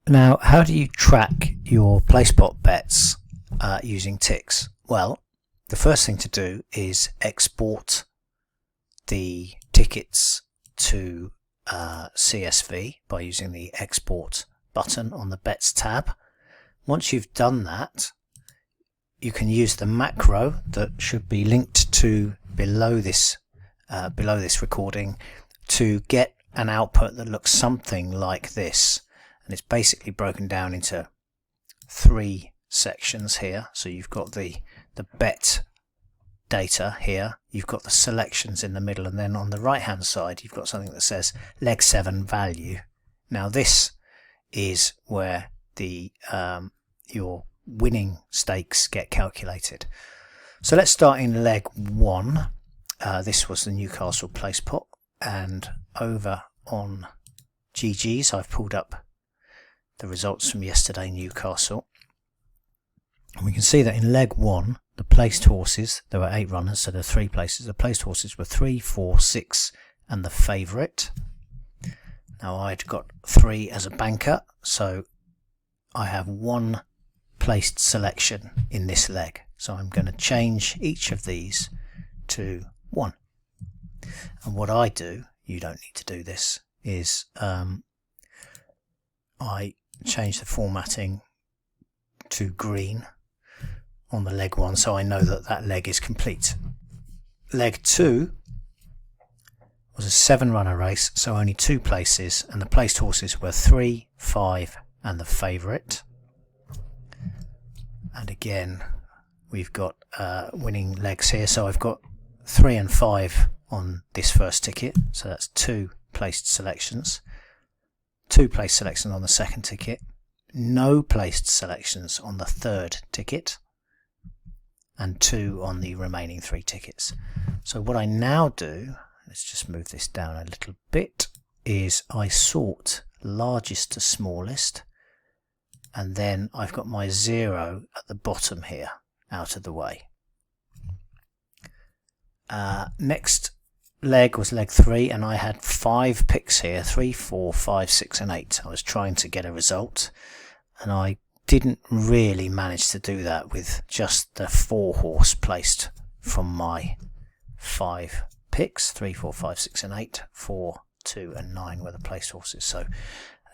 Now, how do you track your PlaySpot bets using Tix? Well, the first thing to do is export the tickets to CSV by using the export button on the bets tab. Once you've done that, you can use the macro that should be linked to below this recording to get an output that looks something like this. And it's basically broken down into 3 sections here. So you've got the bet data here, you've got the selections in the middle, and then on the right hand side you've got something that says leg 7 value. Now this is where the your winning stakes get calculated. So let's start in leg 1. This was the Newcastle PlaySpot, and over on GG's I've pulled up the results from yesterday Newcastle, and we can see that in leg 1 the placed horses, there were 8 runners, so there are 3 places. The placed horses were 3, 4, 6 and the favourite. Now I'd got 3 as a banker, so I have 1 placed selection in this leg, so I'm going to change each of these to 1. And what I do, you don't need to do this, is I change the formatting to green on the leg 1, so I know that that leg is complete. Leg 2 was a 7 runner race, so only 2 places, and the placed horses were 3, 5 and the favourite. And again we've got winning legs here, so I've got 3 and 5 on this first ticket, so that's 2 placed selections, 2 placed selections on the second ticket, no placed selections on the third ticket, and 2 on the remaining 3 tickets. So what I now do, let's just move this down a little bit, is I sort largest to smallest, and then I've got my 0 at the bottom here out of the way. Next leg was leg 3, and I had 5 picks here, 3, 4, 5, 6 and 8. I was trying to get a result, and I didn't really manage to do that with just the 4 horse placed from my 5 picks. 3, 4, 5, 6 and 8, 4, 2 and 9 were the placed horses. So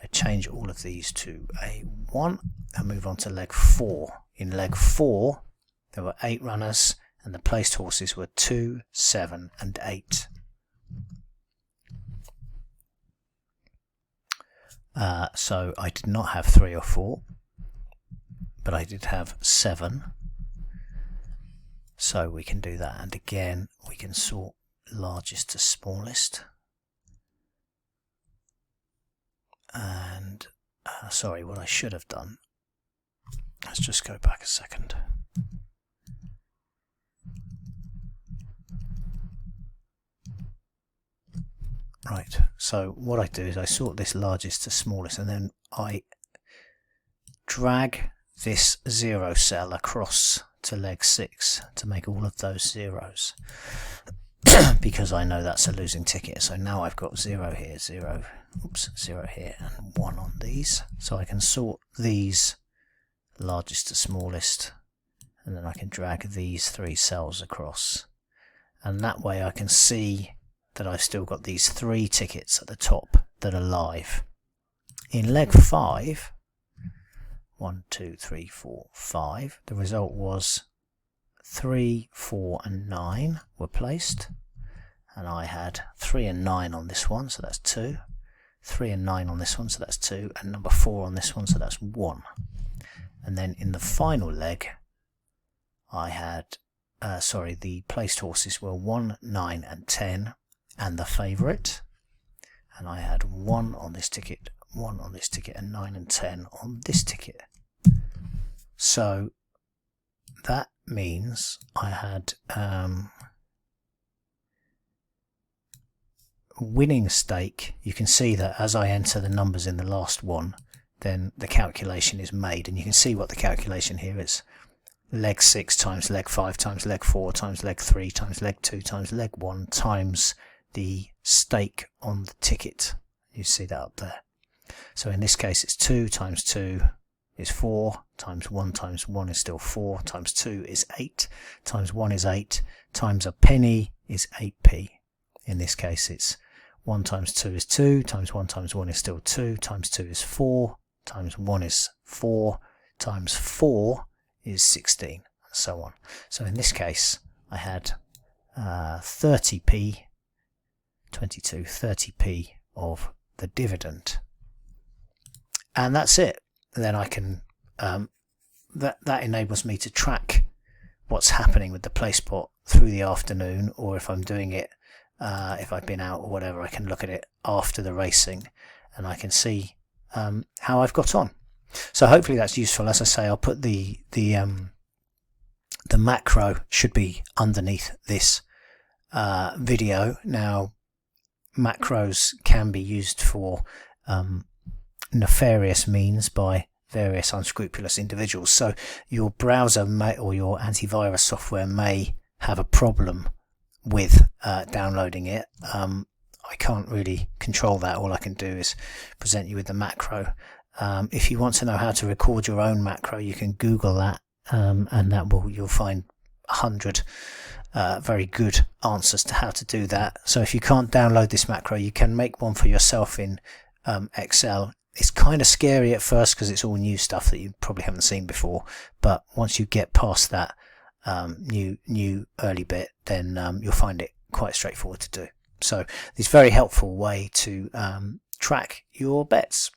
I change all of these to a 1 and move on to leg 4. In leg 4 there were 8 runners, and the placed horses were 2, 7 and 8. So I did not have 3 or 4, but I did have 7. So we can do that, and again we can sort largest to smallest. And sorry, what I should have done, let's just go back a second. Right, so what I do is I sort this largest to smallest, and then I drag this 0 cell across to leg 6 to make all of those zeros because I know that's a losing ticket. So now I've got 0 here, 0 here and 1 on these, so I can sort these largest to smallest, and then I can drag these 3 cells across, and that way I can see that I've still got these 3 tickets at the top that are live. In leg 5, 1, 2, 3, 4, 5, the result was 3, 4 and 9 were placed, and I had 3 and 9 on this one, so that's 2, 3 and 9 on this one, so that's 2, and number 4 on this one, so that's 1. And then in the final leg I had the placed horses were 1, 9 and 10 and the favourite, and I had 1 on this ticket, 1 on this ticket and 9 and 10 on this ticket. So that means I had winning stake. You can see that as I enter the numbers in the last one, then the calculation is made, and you can see what the calculation here is. Leg 6 times leg 5 times leg 4 times leg 3 times leg 2 times leg 1 times the stake on the ticket. You see that up there. So in this case it's 2 times 2 is 4, times 1 is still 4, times 2 is 8, times 1 is 8, times a penny is 8p. In this case it's 1 times 2 is 2, times 1 times 1 is still 2, times 2 is 4, times 1 is 4, times 4 is 16, and so on. So in this case I had 30p, 30p of the dividend. And that's it. Then I can, that enables me to track what's happening with the PlaySpot through the afternoon, or if I'm doing it, if I've been out or whatever, I can look at it after the racing and I can see how I've got on. So hopefully that's useful. As I say, I'll put the macro should be underneath this video. Now, macros can be used for nefarious means by various unscrupulous individuals. So your browser may, or your antivirus software may have a problem with downloading it. I can't really control that. All I can do is present you with the macro. If you want to know how to record your own macro, you can Google that, and that you'll find 100 very good answers to how to do that. So if you can't download this macro, you can make one for yourself in Excel. It's kind of scary at first because it's all new stuff that you probably haven't seen before, but once you get past that new early bit, then you'll find it quite straightforward to do. So it's a very helpful way to track your bets.